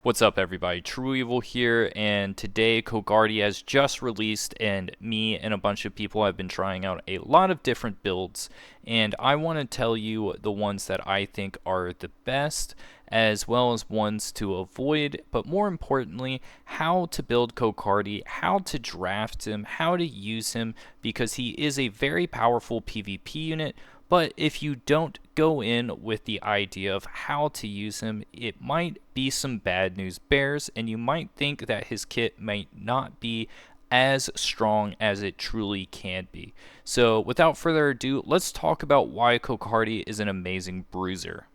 What's up, everybody? True Evil here, and today Kokardi has just released, and me and a bunch of people have been trying out a lot of different builds, and I want to tell you the ones that I think are the best, as well as ones to avoid, but more importantly, how to build Kokardi, how to draft him, how to use him, because he is a very powerful PvP unit. But if you don't go in with the idea of how to use him, it might be some bad news bears, and you might think that his kit might not be as strong as it truly can be. So without further ado, let's talk about why Kokardi is an amazing bruiser.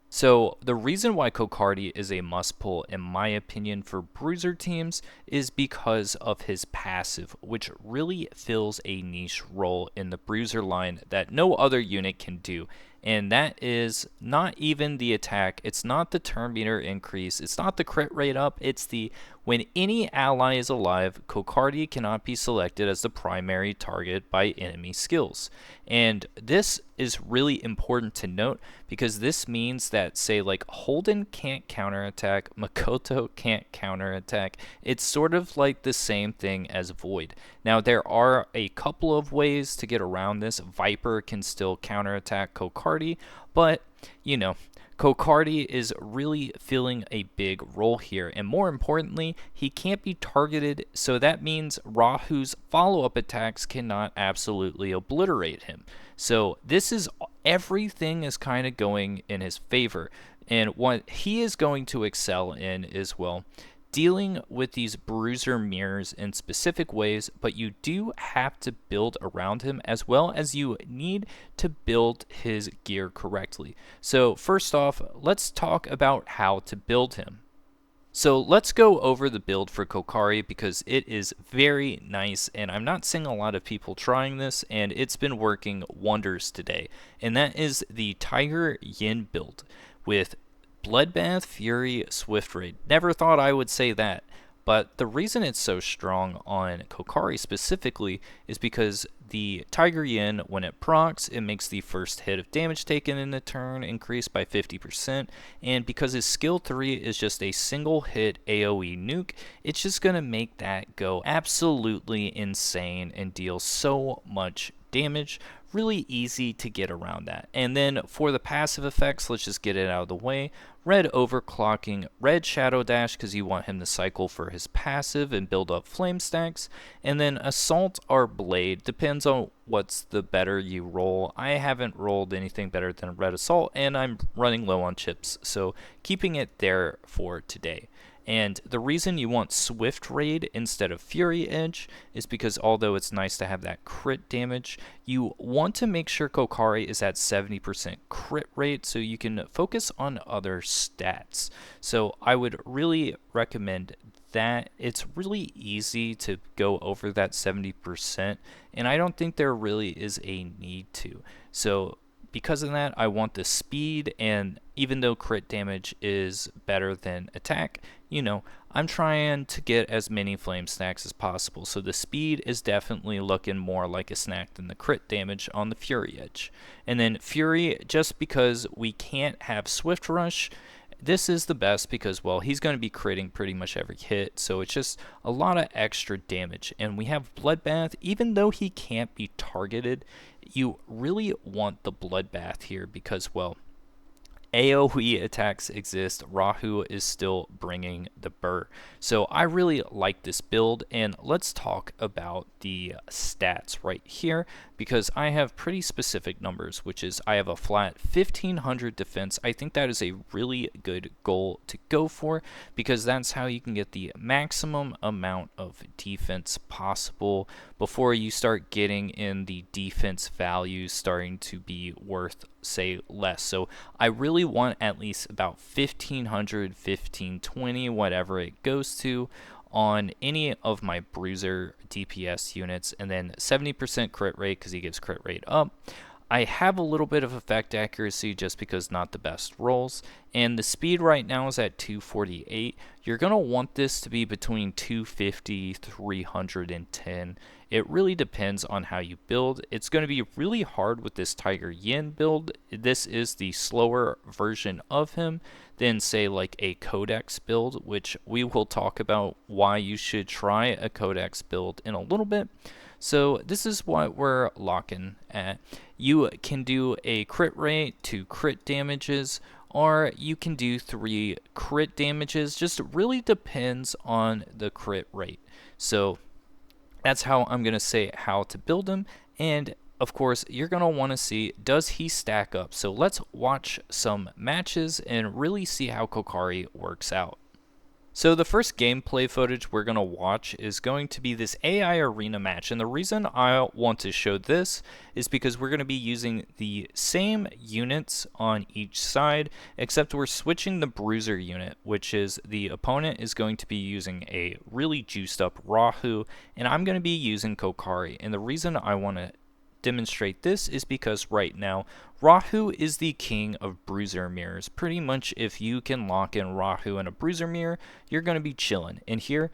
So the reason why Kokardi is a must pull in my opinion for bruiser teams is because of his passive, which really fills a niche role in the bruiser line that no other unit can do. And that is not even the attack, it's not the turn meter increase, it's not the crit rate up, it's the when any ally is alive, Kokardi cannot be selected as the primary target by enemy skills. And this is really important to note because this means that, say, like Holden can't counterattack, Makoto can't counterattack. It's sort of like the same thing as Void. Now, there are a couple of ways to get around this. Viper can still counterattack Kokardi, but, you know, Kokardi is really filling a big role here, and more importantly, he can't be targeted, so that means Rahu's follow-up attacks cannot absolutely obliterate him. So this is everything is kind of going in his favor, and what he is going to excel in is, well, dealing with these bruiser mirrors in specific ways, but you do have to build around him as well as you need to build his gear correctly. So first off, let's talk about how to build him. So let's go over the build for Kokardi because it is very nice, and I'm not seeing a lot of people trying this, and it's been working wonders today. And that is the Tiger Yin build with Bloodbath, Fury, Swift Raid. Never thought I would say that, but the reason it's so strong on Kokardi specifically is because the Tiger Yin, when it procs, it makes the first hit of damage taken in the turn increase by 50%, and because his skill 3 is just a single hit AoE nuke, it's just going to make that go absolutely insane and deal so much damage. Really easy to get around that. And then for the passive effects, let's just get it out of the way. Red overclocking, red shadow dash because you want him to cycle for his passive and build up flame stacks, and then assault or blade, depends on what's the better you roll. I haven't rolled anything better than red assault, and I'm running low on chips, so keeping it there for today. And the reason you want Swift Raid instead of Fury Edge is because although it's nice to have that crit damage, you want to make sure Kokardi is at 70% crit rate so you can focus on other stats. So I would really recommend that. It's really easy to go over that 70%, and I don't think there really is a need to. So because of that, I want the speed, and even though crit damage is better than attack, I'm trying to get as many flame stacks as possible. So the speed is definitely looking more like a snack than the crit damage on the Fury Edge. And then Fury, just because we can't have Swift Rush, this is the best because, well, he's going to be critting pretty much every hit, so it's just a lot of extra damage. And we have Bloodbath, even though he can't be targeted, you really want the Bloodbath here because, well, AoE attacks exist, Rahu is still bringing the burr. So I really like this build, and let's talk about the stats right here because I have pretty specific numbers, which is I have a flat 1500 defense. I think that is a really good goal to go for because that's how you can get the maximum amount of defense possible before you start getting in the defense values starting to be worth, say, less. So I really want at least about 1500, 1520, whatever it goes to on any of my bruiser DPS units, and then 70% crit rate because he gives crit rate up. I have a little bit of effect accuracy just because not the best rolls, and the speed right now is at 248. You're going to want this to be between 250, 310. It really depends on how you build. It's going to be really hard with this Tiger Yin build. This is the slower version of him than say like a Codex build, which we will talk about why you should try a Codex build in a little bit. So this is what we're locking at. You can do a crit rate, 2 crit damages, or you can do 3 crit damages. Just really depends on the crit rate. So that's how I'm going to say how to build him. And of course, you're going to want to see, does he stack up? So let's watch some matches and really see how Kokardi works out. So the first gameplay footage we're going to watch is going to be this AI arena match, and the reason I want to show this is because we're going to be using the same units on each side, except we're switching the bruiser unit, which is the opponent is going to be using a really juiced up Rahu, and I'm going to be using Kokardi. And the reason I want to demonstrate this is because right now Rahu is the king of bruiser mirrors. Pretty much if you can lock in Rahu in a bruiser mirror, you're going to be chilling. And here,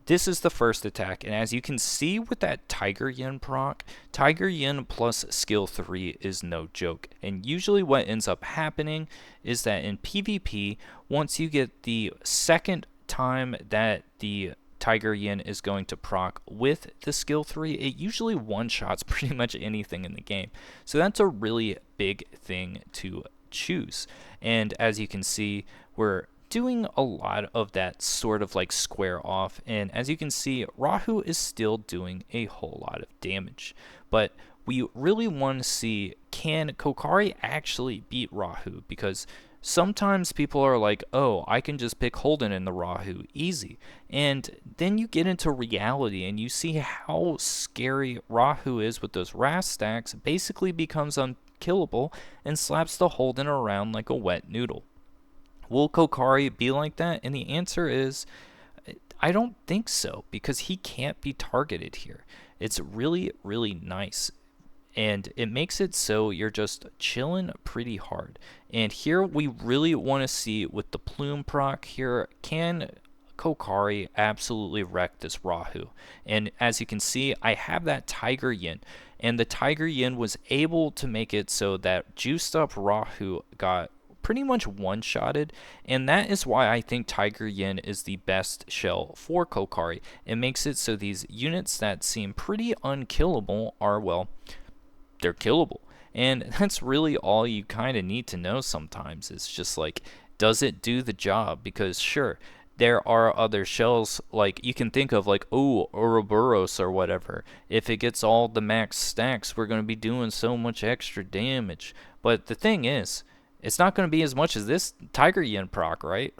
this is the first attack, and as you can see with that Tiger Yin proc, Tiger Yin plus skill 3 is no joke. And usually what ends up happening is that in PvP, once you get the second time that the Tiger Yin is going to proc with the skill 3, it usually one-shots pretty much anything in the game. So that's a really big thing to choose. And as you can see, we're doing a lot of that sort of like square off. And as you can see, Rahu is still doing a whole lot of damage. But we really want to see, can Kokardi actually beat Rahu? Because sometimes people are like, oh, I can just pick Holden in the Rahu, easy. And then you get into reality and you see how scary Rahu is with those Ras stacks, basically becomes unkillable and slaps the Holden around like a wet noodle. Will Kokardi be like that? And the answer is, I don't think so, because he can't be targeted here. It's really, really nice. And it makes it so you're just chilling pretty hard. And here we really want to see with the plume proc here, can Kokardi absolutely wreck this Rahu? And as you can see, I have that Tiger Yin, and the Tiger Yin was able to make it so that juiced up Rahu got pretty much one-shotted, and that is why I think Tiger Yin is the best shell for Kokardi. It makes it so these units that seem pretty unkillable are, well, they're killable. And that's really all you kind of need to know sometimes. It's just like, does it do the job? Because sure, there are other shells like you can think of, like, oh, Ouroboros or whatever. If it gets all the max stacks, we're going to be doing so much extra damage. But the thing is, it's not going to be as much as this Tiger Yin proc, right?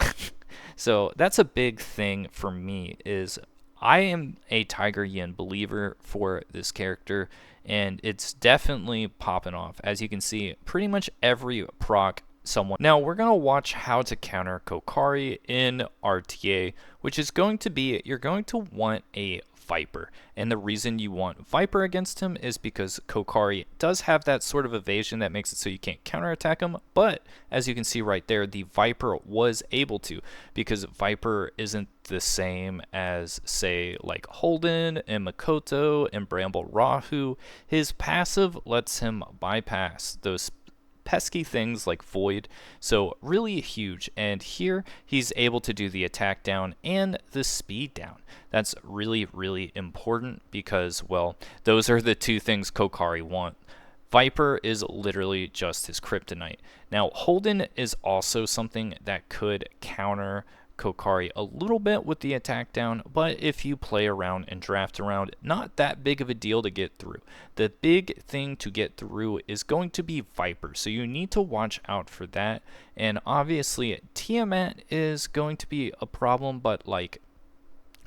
So that's a big thing for me, is I am a Tiger Yin believer for this character, and it's definitely popping off. As you can see, pretty much every proc someone. Now we're going to watch how to counter Kokardi in RTA, which is going to be, you're going to want a Viper. And the reason you want Viper against him is because Kokardi does have that sort of evasion that makes it so you can't counterattack him, but as you can see right there, the Viper was able to, because Viper isn't the same as, say, like Holden and Makoto and Bramble Rahu. His passive lets him bypass those pesky things like Void, so really huge. And here he's able to do the attack down and the speed down. That's really, really important because, well, those are the two things Kokardi want. Viper is literally just his kryptonite. Now Holden is also something that could counter Kokardi a little bit with the attack down, but if you play around and draft around, not that big of a deal to get through. The big thing to get through is going to be Viper, so you need to watch out for that. And obviously Tiamat is going to be a problem, but like,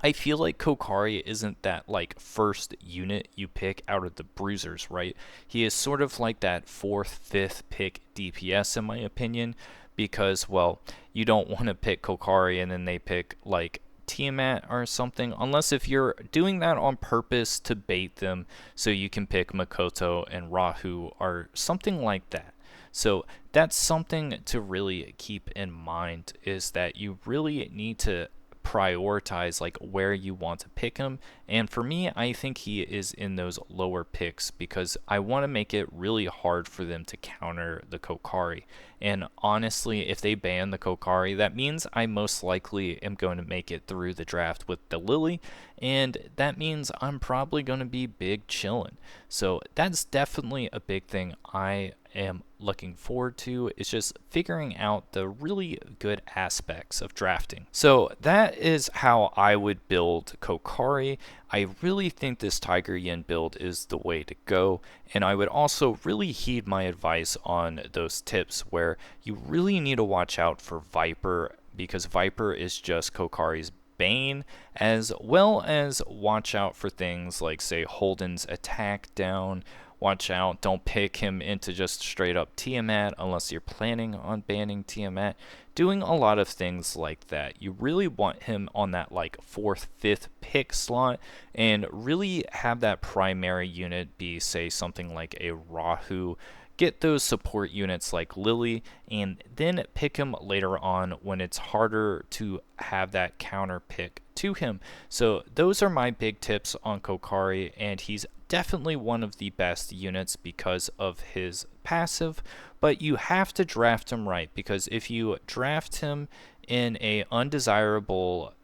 I feel like Kokardi isn't that like first unit you pick out of the bruisers, right? He is sort of like that 4th, 5th pick DPS in my opinion, because, well, you don't want to pick Kokardi and then they pick like Tiamat or something, unless if you're doing that on purpose to bait them so you can pick Makoto and Rahu or something like that. So that's something to really keep in mind, is that you really need to prioritize like where you want to pick him. And for me, I think he is in those lower picks because I want to make it really hard for them to counter the Kokardi. And honestly, if they ban the Kokardi, that means I most likely am going to make it through the draft with the Lily, and that means I'm probably going to be big chillin'. So that's definitely a big thing I am looking forward to, is just figuring out the really good aspects of drafting. So that is how I would build Kokardi. I really think this Tiger Yin build is the way to go, and I would also really heed my advice on those tips where you really need to watch out for Viper, because Viper is just Kokardi's bane, as well as watch out for things like, say, Holden's attack down. Watch out, don't pick him into just straight up Tiamat unless you're planning on banning Tiamat. Doing a lot of things like that. You really want him on that like 4th, 5th pick slot, and really have that primary unit be, say, something like a Rahu. Get those support units like Lily, and then pick him later on when it's harder to have that counter pick to him. So those are my big tips on Kokardi, and he's definitely one of the best units because of his passive, but you have to draft him right, because if you draft him in a undesirable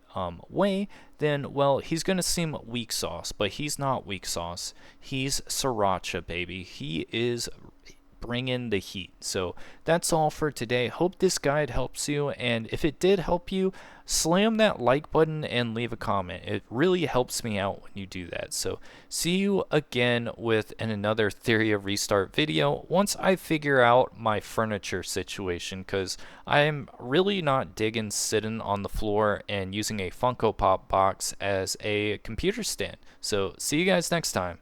way, then, well, he's going to seem weak sauce, but he's not weak sauce. He's Sriracha, baby. He is bring in the heat. So that's all for today. Hope this guide helps you, and if it did help you, slam that like button and leave a comment. It really helps me out when you do that. So see you again with another Etheria Restart video once I figure out my furniture situation, because I'm really not digging sitting on the floor and using a Funko Pop box as a computer stand. So see you guys next time.